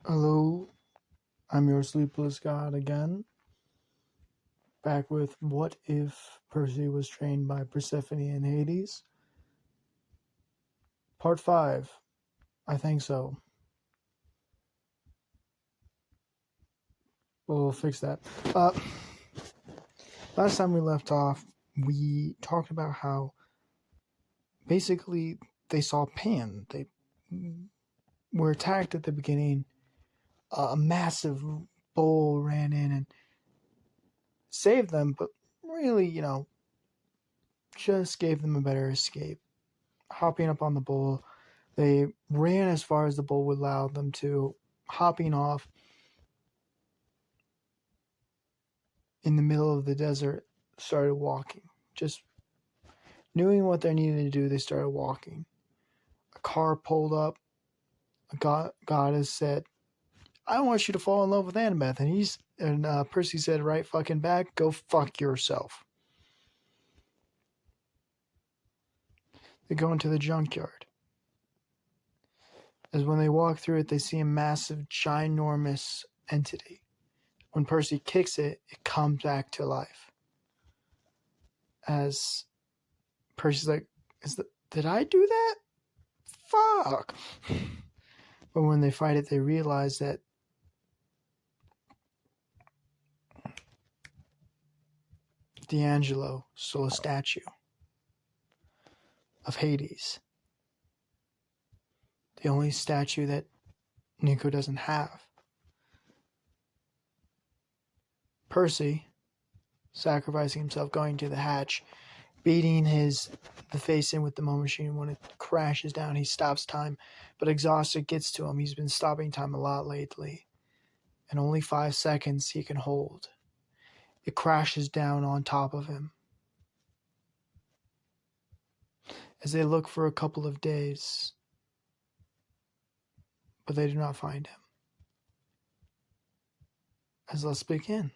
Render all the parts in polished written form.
Hello, I'm your sleepless god again, back with What If Percy Was Trained by Persephone and Hades? Part 5. I think so. We'll fix that. Last time we left off, we talked about how basically they saw Pan. They were attacked at the beginning. A massive bull ran in and saved them, but really, just gave them a better escape. Hopping up on the bull, they ran as far as the bull would allow them to, hopping off in the middle of the desert, started walking. Just knowing what they needed to do, they started walking. A car pulled up. A goddess said, "I want you to fall in love with Annabeth." And Percy said right fucking back, "Go fuck yourself." They go into the junkyard. As when they walk through it, they see a massive, ginormous entity. When Percy kicks it, it comes back to life. As Percy's like, did I do that? Fuck. But when they fight it, they realize that D'Angelo stole a statue of Hades. The only statue that Nico doesn't have. Percy, sacrificing himself, going to the hatch, beating the face in with the mo machine. When it crashes down, he stops time, but exhausted gets to him. He's been stopping time a lot lately, and only 5 seconds he can hold. It crashes down on top of him. As they look for a couple of days, but they do not find him. As let's begin.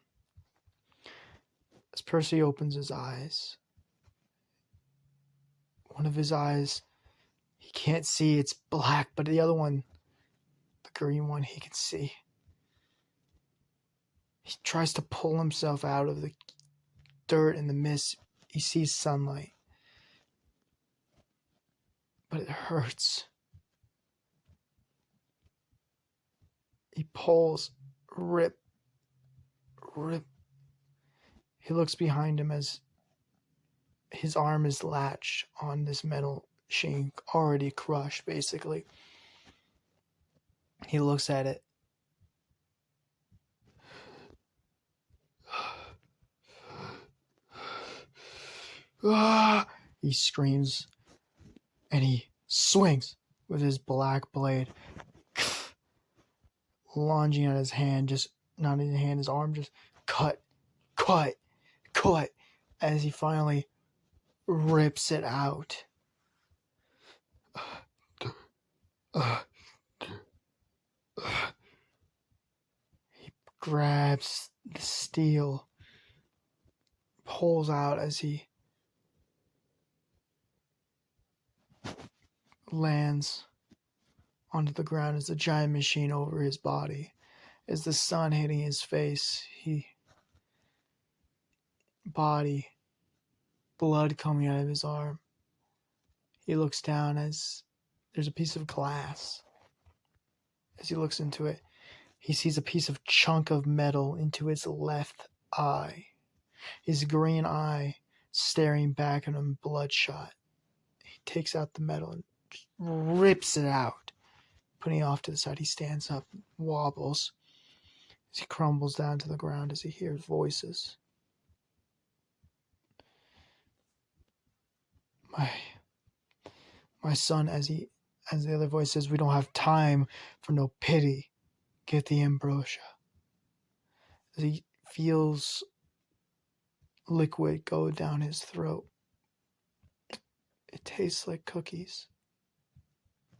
As Percy opens his eyes, one of his eyes, he can't see, it's black, but the other one, the green one, he can see. He tries to pull himself out of the dirt and the mist. He sees sunlight, but it hurts. He pulls, rip. He looks behind him as his arm is latched on this metal shank, already crushed, basically. He looks at it. He screams, and he swings with his black blade, lunging at his hand, just not in his hand, his arm, just cut, as he finally rips it out. He grabs the steel, pulls out as he lands onto the ground as the giant machine over his body. As the sun hitting his face, blood coming out of his arm. He looks down as there's a piece of glass. As he looks into it, he sees a piece of chunk of metal into his left eye. His green eye staring back at him, bloodshot. He takes out the metal and just rips it out. Putting it off to the side, he stands up, wobbles, as he crumbles down to the ground as he hears voices. My son, as the other voice says, "We don't have time for no pity. Get the ambrosia." As he feels liquid go down his throat. It tastes like cookies.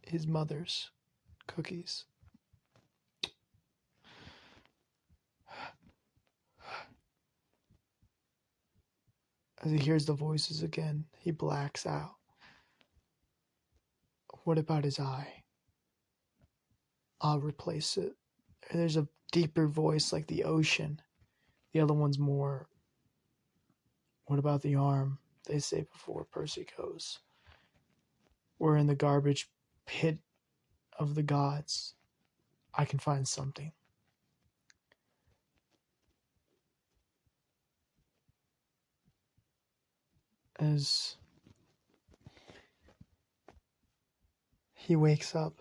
His mother's cookies. As he hears the voices again, he blacks out. What about his eye? I'll replace it. There's a deeper voice like the ocean. The other one's more, what about the arm? They say before Percy goes. We're in the garbage pit of the gods. I can find something. As he wakes up,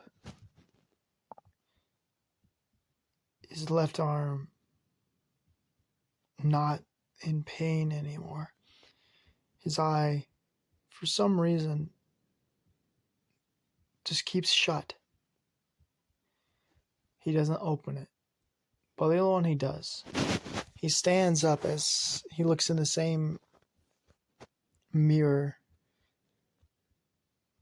his left arm not in pain anymore. His eye, for some reason, just keeps shut. He doesn't open it. But the other one he does. He stands up as he looks in the same mirror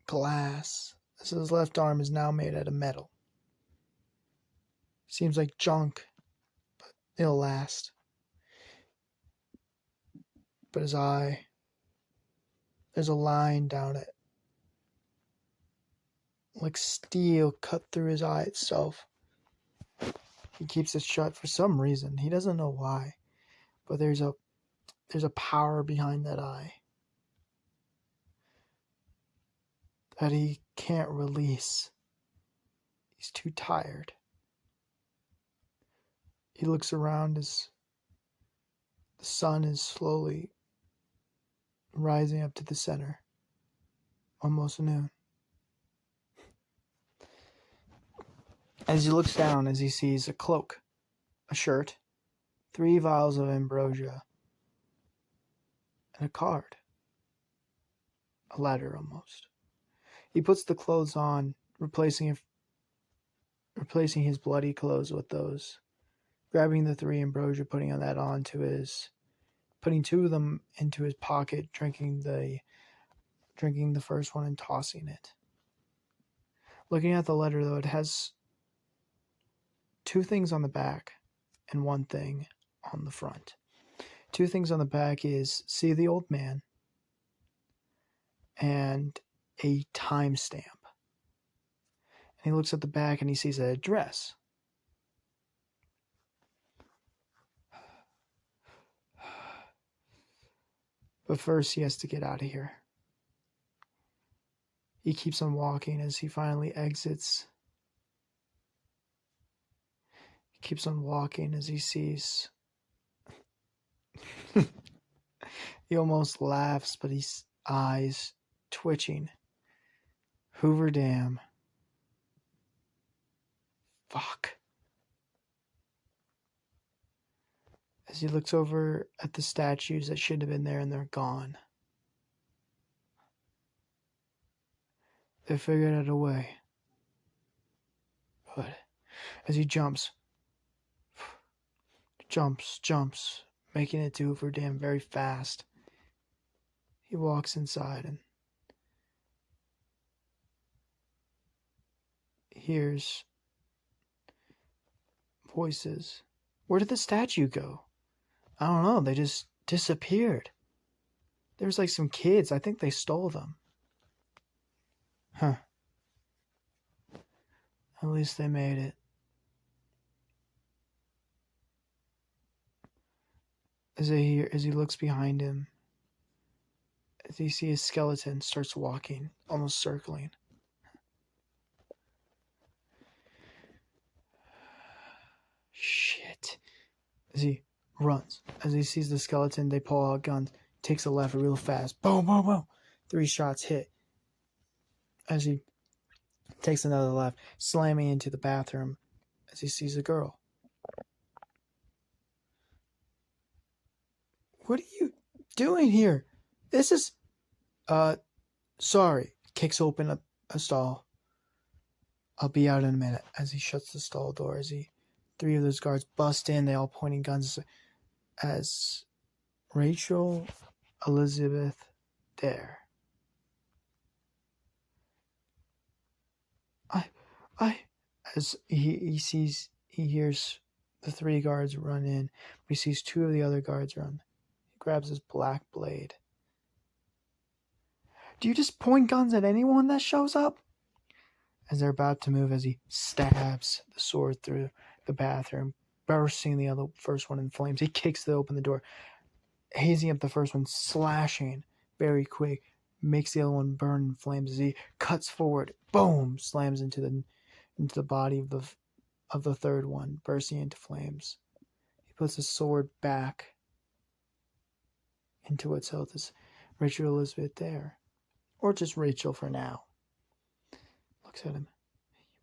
glass. As his left arm is now made out of metal. Seems like junk, but it'll last. But his eye, there's a line down it. Like steel cut through his eye itself. He keeps it shut for some reason. He doesn't know why. But there's a power behind that eye that he can't release. He's too tired. He looks around as the sun is slowly rising up to the center. Almost noon. As he looks down, as he sees a cloak, a shirt, 3 vials of ambrosia, and a card. A letter almost. He puts the clothes on, replacing his bloody clothes with those. Grabbing the 3 ambrosia, putting 2 of them into his pocket, drinking the first one and tossing it. Looking at the letter though, it has 2 things on the back and 1 thing on the front. 2 things on the back is "See the old man" and a timestamp. And he looks at the back and he sees an address. But first he has to get out of here. He keeps on walking as he finally exits. He keeps on walking as he sees. He almost laughs, but his eyes twitching. Hoover Dam. Fuck. As he looks over at the statues that should have been there and they're gone. They figured out a way. But as he jumps, making it to Hoover Dam very fast. He walks inside and hears voices. Where did the statue go? I don't know, they just disappeared. There's like some kids, I think they stole them. Huh. At least they made it. As he looks behind him, as he sees a skeleton, starts walking, almost circling. Shit. As he runs, as he sees the skeleton, they pull out guns, takes a left real fast. Boom, boom, boom. 3 shots hit. As he takes another left, slamming into the bathroom as he sees a girl. What are you doing here? This is... sorry. Kicks open a stall. I'll be out in a minute. As he shuts the stall door, 3 of those guards bust in, they all pointing guns as Rachel Elizabeth Dare. As he hears the 3 guards run in. He sees 2 of the other guards run. He grabs his black blade. Do you just point guns at anyone that shows up? As they're about to move, as he stabs the sword through the bathroom, bursting the first one in flames. He kicks open the door, hazing up the first one, slashing very quick, makes the other one burn in flames as he cuts forward, boom, slams into the body of the third one, bursting into flames. He puts his sword back into what's held as Richard Elizabeth there, or just Rachel for now. Looks at him.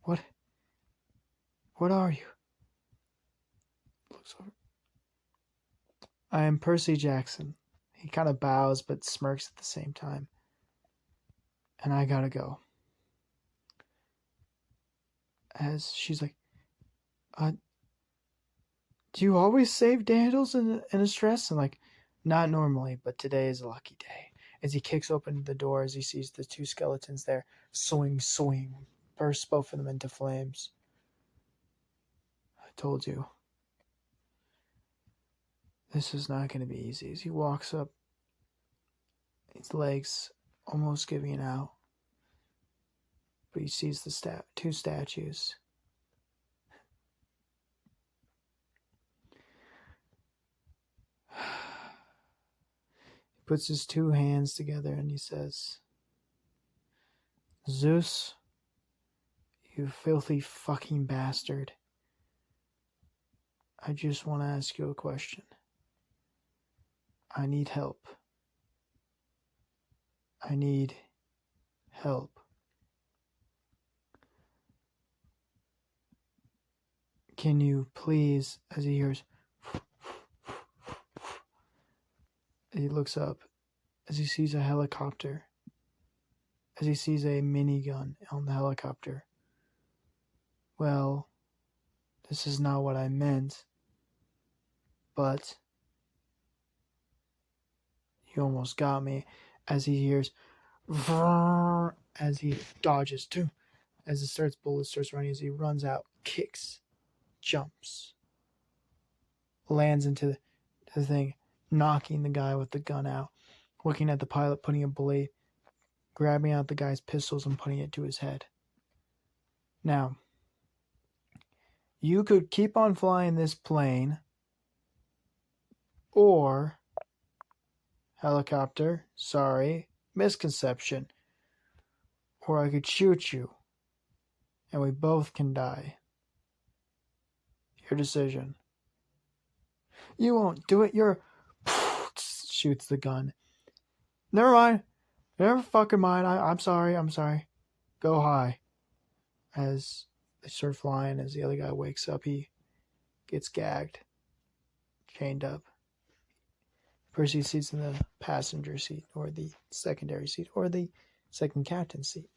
What are you? Looks over. I am Percy Jackson. He kind of bows but smirks at the same time. And I gotta go. As she's like, do you always save Daniels in a stress? And like, not normally, but today is a lucky day. As he kicks open the door, as he sees the two skeletons there, swing, bursts both of them into flames. I told you. This is not going to be easy. As he walks up, his legs almost giving out. But he sees the two statues. He puts his two hands together and he says, Zeus, you filthy fucking bastard. I just want to ask you a question. I need help. I need help. Can you please, as he hears, he looks up, as he sees a helicopter, as he sees a minigun on the helicopter. Well, this is not what I meant, but you almost got me, as he hears, as he dodges too, as bullet starts running, as he runs out, kicks, jumps, lands into the thing, knocking the guy with the gun out, looking at the pilot, putting a blade, grabbing out the guy's pistols and putting it to his head. Now, you could keep on flying this plane, or helicopter, sorry, misconception, or I could shoot you, and we both can die. Your decision. You won't do it, shoots the gun. Never mind. Never fucking mind. I'm sorry. Go high. As they start flying, as the other guy wakes up, he gets gagged, chained up. Percy sits in the passenger seat, or the secondary seat, or the second captain's seat.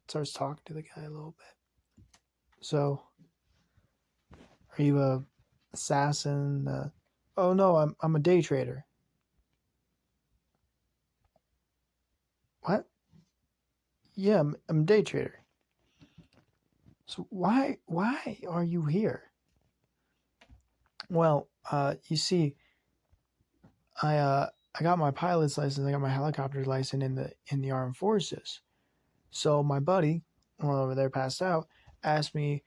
Starts talking to the guy a little bit. So, are you a assassin? Oh no, I'm a day trader. What? Yeah, I'm a day trader. So why are you here? Well, you see, I got my pilot's license. I got my helicopter license in the armed forces. So my buddy, over there passed out, asked me,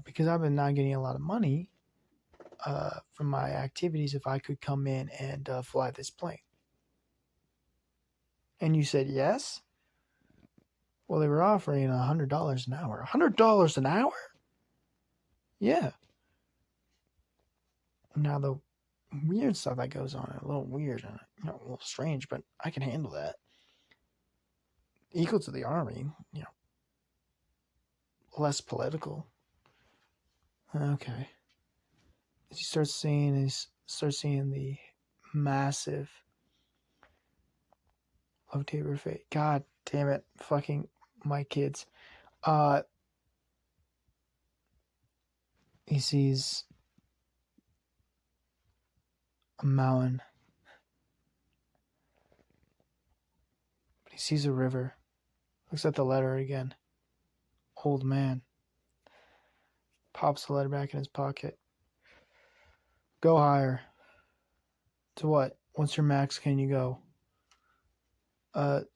because I've been not getting a lot of money from my activities, if I could come in and fly this plane. And you said yes? Well, they were offering $100 an hour. $100 an hour? Yeah. Now the weird stuff that goes on, a little weird and a little strange, but I can handle that. Equal to the army, less political. Okay. As you start seeing the massive love taper fate. God damn it, fucking my kids. He sees a mountain. But he sees a river. Looks at the letter again. Old man. Pops the letter back in his pocket. Go higher. To what? What's your max can you go? About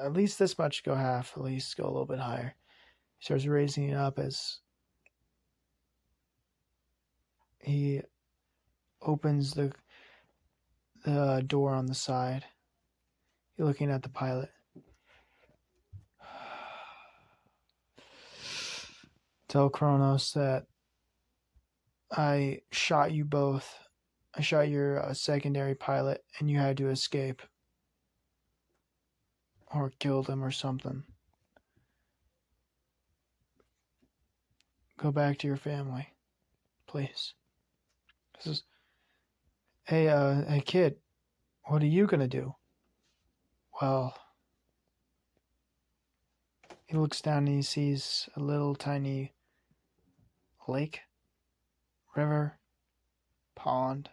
at least this much, go half, at least go a little bit higher. He starts raising it up as he opens the door on the side. You're looking at the pilot. Tell Kronos that I shot you both. I shot your secondary pilot, and you had to escape. Or killed him or something. Go back to your family. Please. Hey kid, what are you gonna do? Well, he looks down and he sees a little tiny lake, river, pond.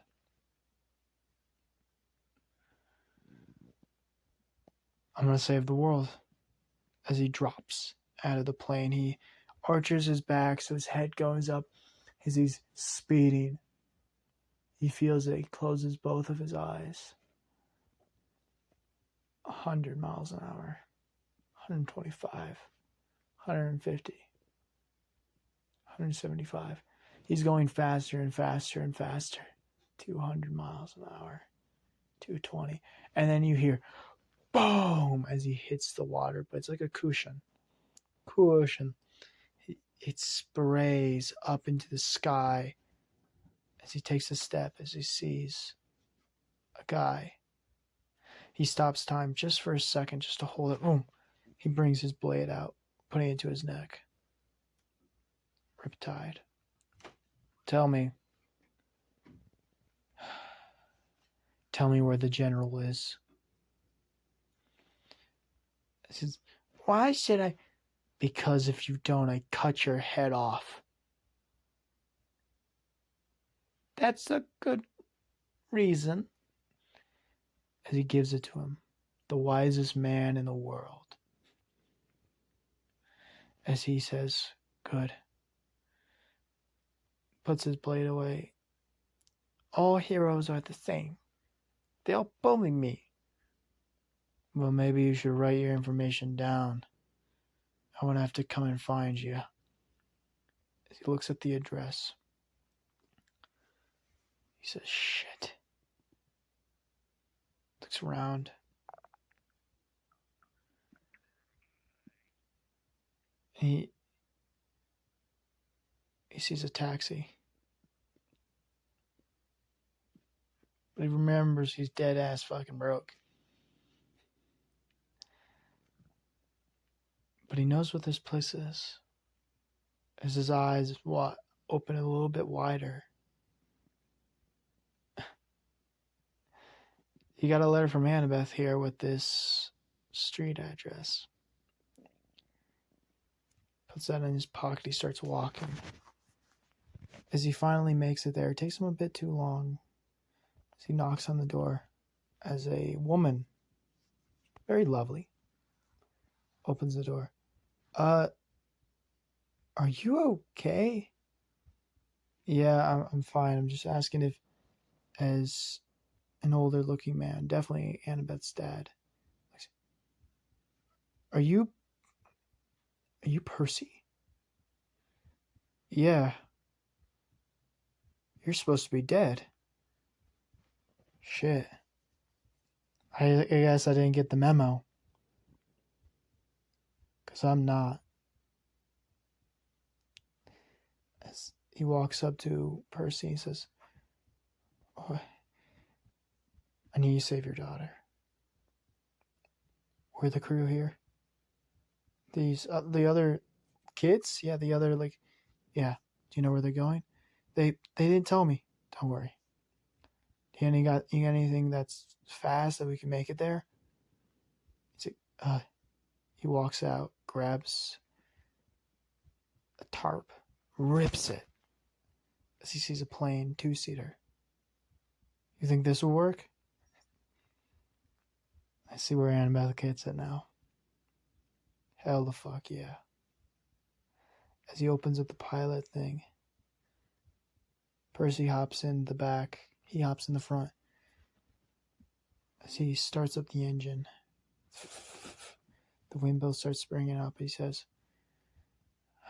I'm gonna save the world. As he drops out of the plane, he arches his back so his head goes up as he's speeding. He feels it. He closes both of his eyes. 100 miles an hour. 125. 150. 175. He's going faster and faster and faster. 200 miles an hour. 220. And then you hear boom as he hits the water, but it's like a cushion. It sprays up into the sky as he takes a step, as he sees a guy. He stops time just for a second, just to hold it. Boom. He brings his blade out, putting it to his neck. Riptide. Tell me where the general is. He says, why should I? Because if you don't, I cut your head off. That's a good reason. As he gives it to him, the wisest man in the world. As he says, good. Puts his blade away. All heroes are the same. They all bully me. Well, maybe you should write your information down. I won't have to come and find you. As he looks at the address, he says, shit. Looks around. He sees a taxi. But he remembers he's dead ass fucking broke. But he knows what this place is. As his eyes open a little bit wider. He got a letter from Annabeth here with this street address. Puts that in his pocket. He starts walking. As he finally makes it there, it takes him a bit too long. As he knocks on the door, as a woman, very lovely, opens the door. Are you okay? Yeah, I'm fine. I'm just asking if, as an older looking man, definitely Annabeth's dad. Are you Percy? Yeah. You're supposed to be dead. Shit. I guess I didn't get the memo. 'Cause I'm not. As he walks up to Percy, he says, oh, I need you to save your daughter. We're the crew here. These, the other kids? Yeah, the other, yeah. Do you know where they're going? They didn't tell me. Don't worry. You got anything that's fast that we can make it there? He walks out, grabs a tarp, rips it as he sees a plane, 2-seater. You think this will work? I see where Annabeth gets it now. Hell the fuck yeah. As he opens up the pilot thing, Percy hops in the back. He hops in the front. As he starts up the engine, The wind bill starts springing up. He says,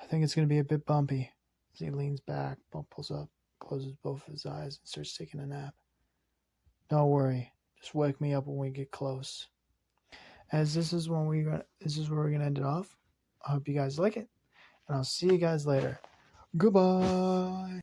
I think it's going to be a bit bumpy. As he leans back, pulls up, closes both of his eyes, and starts taking a nap. Don't worry. Just wake me up when we get close. As this is where we're gonna end it off. I hope you guys like it, and I'll see you guys later. Goodbye.